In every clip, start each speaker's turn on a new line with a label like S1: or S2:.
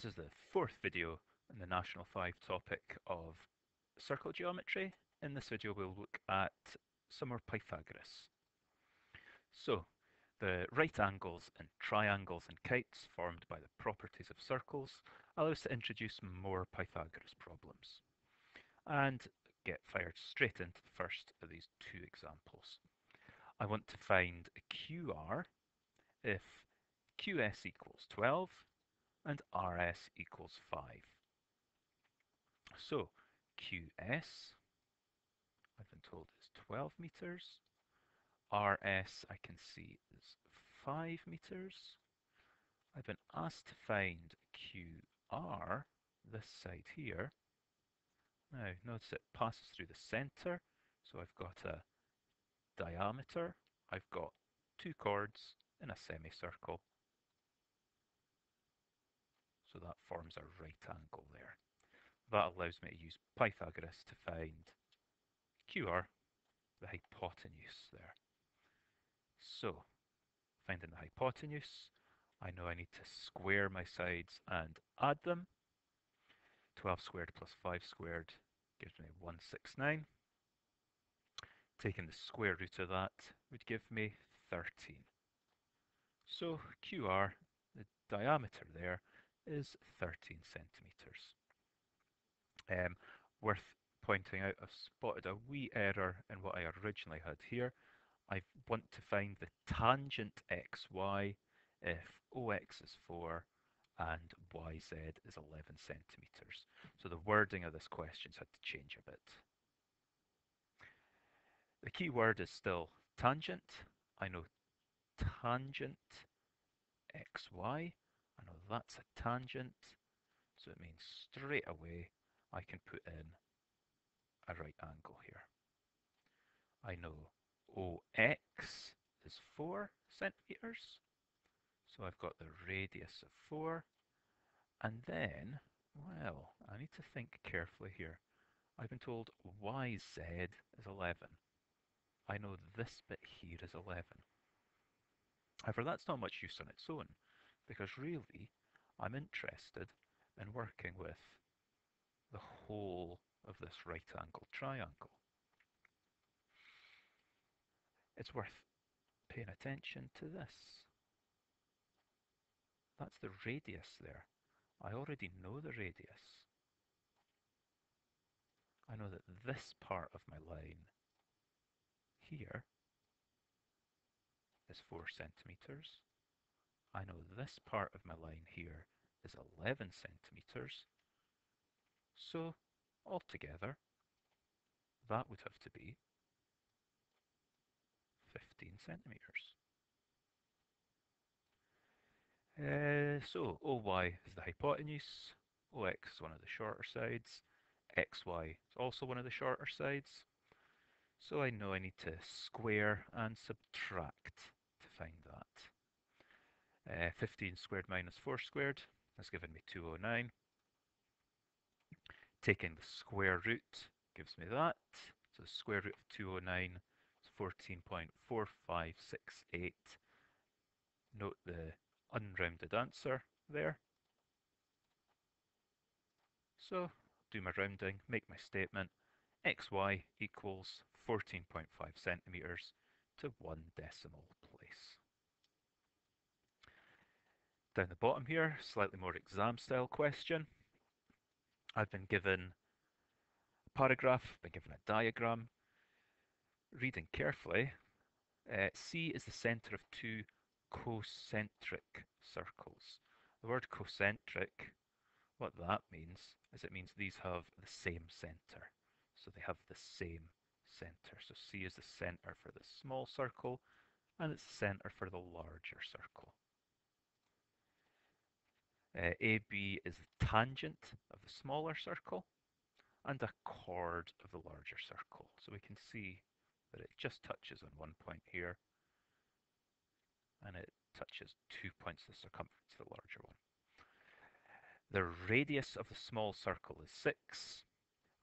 S1: This is the fourth video in the National 5 topic of circle geometry. In this video we'll look at some more Pythagoras. So, the right angles and triangles and kites formed by the properties of circles allow us to introduce more Pythagoras problems and get fired straight into the first of these two examples. I want to find a QR if QS equals 12 and RS equals 5. So QS, I've been told, is 12 meters. RS, I can see, is 5 meters. I've been asked to find QR, this side here. Now, notice it passes through the center, so I've got a diameter. I've got two chords in a semicircle, so that forms a right angle there. That allows me to use Pythagoras to find QR, the hypotenuse there. So, finding the hypotenuse, I know I need to square my sides and add them. 12 squared plus 5 squared gives me 169. Taking the square root of that would give me 13. So QR, the diameter there, is 13 centimeters. Worth pointing out, I've spotted a wee error in what I originally had here. I want to find the tangent xy if OX is 4 and YZ is 11 centimeters. So the wording of this question's had to change a bit. The key word is still tangent. I know tangent xy. I know that's a tangent. So it means straight away I can put in a right angle here. I know OX is 4 centimeters. So I've got the radius of 4. And then, well, I need to think carefully here. I've been told YZ is 11. I know this bit here is 11. However, that's not much use on its own, because really, I'm interested in working with the whole of this right angled triangle. It's worth paying attention to this. That's the radius there. I already know the radius. I know that this part of my line here is 4 centimeters. I know this part of my line here is 11 centimeters. So altogether, that would have to be 15 centimeters. So OY is the hypotenuse, OX is one of the shorter sides, XY is also one of the shorter sides. So I know I need to square and subtract to find that. 15 squared minus 4 squared has given me 209. Taking the square root gives me that. So the square root of 209 is 14.4568. Note the unrounded answer there. So do my rounding, make my statement. XY equals 14.5 centimeters to 1 decimal place. Down the bottom here, slightly more exam style question. I've been given a paragraph, been given a diagram. Reading carefully, C is the centre of two concentric circles. The word concentric, what that means is it means these have the same centre. So they have the same centre. So C is the centre for the small circle and it's the centre for the larger circle. AB is the tangent of the smaller circle and a chord of the larger circle. So we can see that it just touches on one point here and it touches 2 points of the circumference of the larger one. The radius of the small circle is 6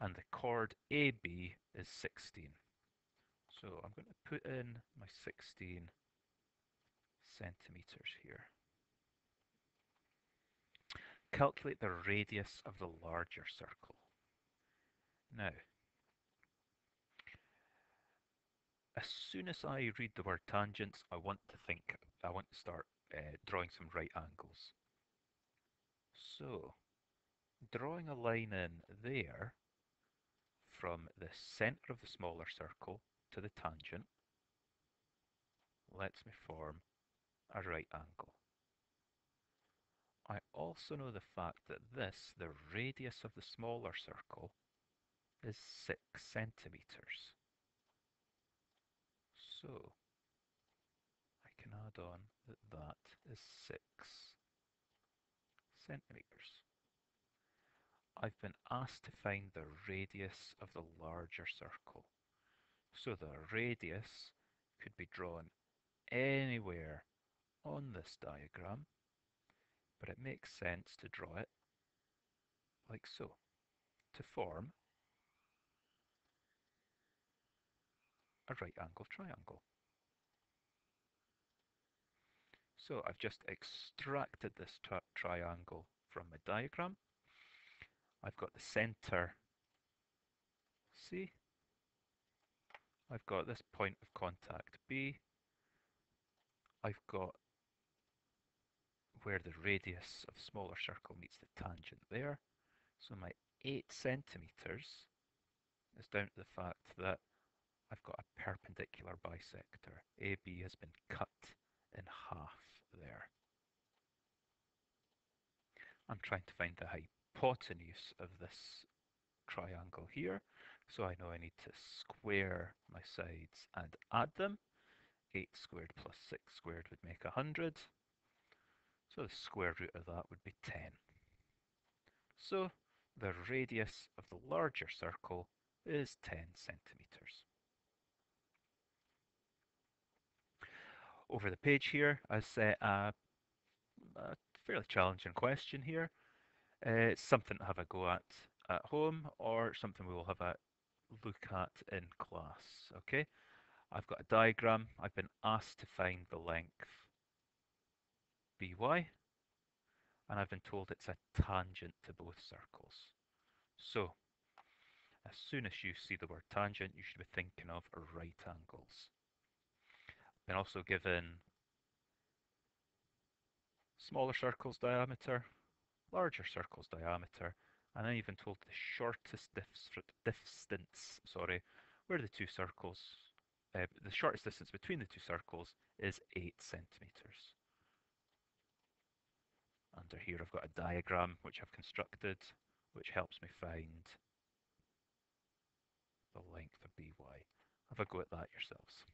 S1: and the chord AB is 16. So I'm going to put in my 16 centimeters here. Calculate the radius of the larger circle. Now, as soon as I read the word tangents, I want to start drawing some right angles. So, drawing a line in there from the center of the smaller circle to the tangent lets me form a right angle. I also know the fact that this, the radius of the smaller circle, is 6 centimeters. So I can add on that that is 6 centimeters. I've been asked to find the radius of the larger circle. So the radius could be drawn anywhere on this diagram, but it makes sense to draw it like so, to form a right angled triangle. So I've just extracted this triangle from my diagram. I've got the center C. I've got this point of contact B. I've got where the radius of smaller circle meets the tangent there. So my 8 centimeters is down to the fact that I've got a perpendicular bisector. AB has been cut in half there. I'm trying to find the hypotenuse of this triangle here. So I know I need to square my sides and add them. 8 squared plus 6 squared would make 100. So the square root of that would be 10. So the radius of the larger circle is 10 centimeters. Over the page here, I set a fairly challenging question here. It's something to have a go at home or something we will have a look at in class. Okay, I've got a diagram. I've been asked to find the length by, and I've been told it's a tangent to both circles. So as soon as you see the word tangent, you should be thinking of right angles. I've been also given smaller circles diameter, larger circles diameter, and I'm even told the shortest distance, where the two circles, the shortest distance between the two circles is 8 centimeters. Under here I've got a diagram which I've constructed, which helps me find the length of by. Have a go at that yourselves.